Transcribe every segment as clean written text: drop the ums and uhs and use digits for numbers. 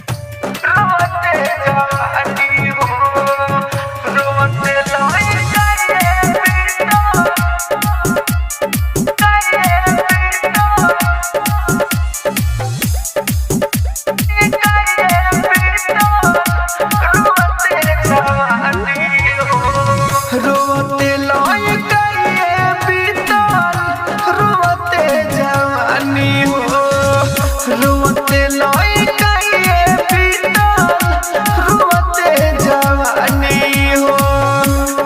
रोते जवानी हो रोते लाई काये पीटो रोते लाई काये पीटो रोते जवानी हो रोते लाई काये पीटो रोते जवानी हो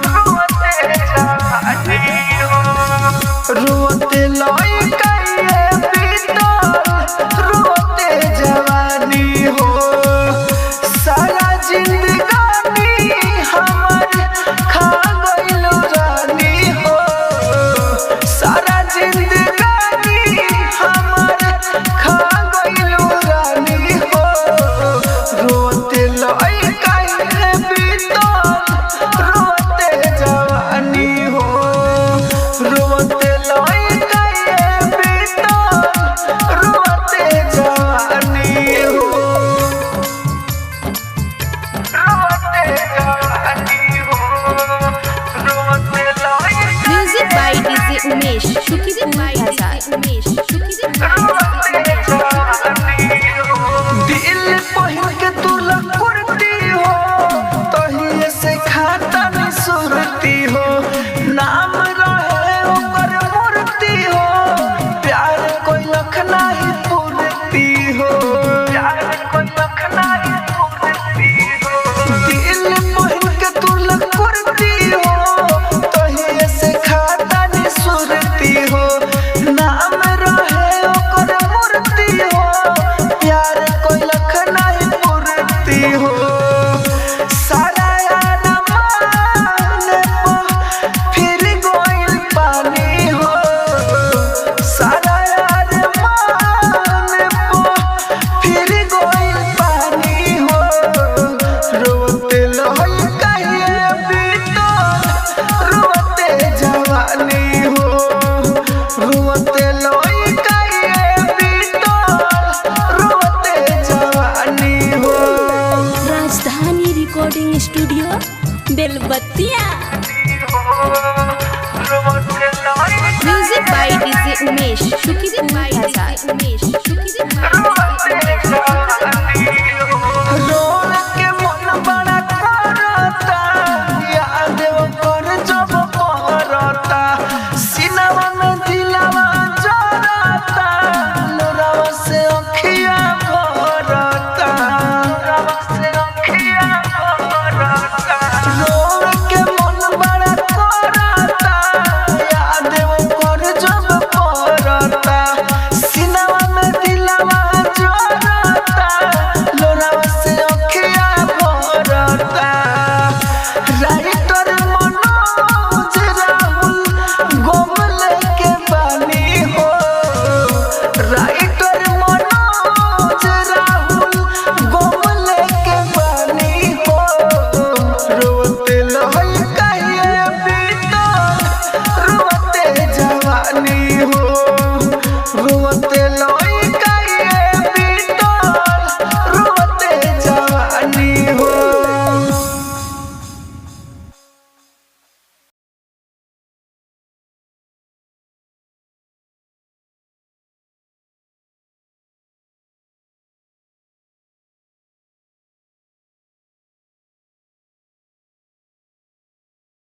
रोते जवानी हो रोते लाई काये पीटो रोते जवानी हो सारा जिंदगानी हमर खा गइल रानी हो सारा जिंदगानी हमर खा गइल रानी हो रोते लाई काहे बीतल रोते जवानी हो रोते लाई काहे बीतल रोते जवानी हो रोते जवानी हो रोते लाई Music by DJ Umesh, Shukipur Bazaar. दिल पहिल के तू लकुरती हो तहिए से खाता नहीं सुरती हो नाम रहे ओकर मूर्ति हो प्यार कोई लखना ही पूरती हो प्यार कोई लखना ही पूरती हो दिल पहिल के तू लकुरती हो तहिए से खाता नहीं सुरती हो नाम रहे ओकर मूर्ति हो प्यार कोई लखना ही पूरती हो सारा यार माने पो फिर गोइल पानी हो सारा यार माने पो फिर गोइल पानी हो रोते लाई काहे बीतल रोते जवानी हो रोते लाई काहे बीतल रोते जवानी हो राजधानी रिकॉर्डिंग स्टूडियो बेलबत्तिया। रोते लाई Music by DJ Umesh, Shukipur Bazaar.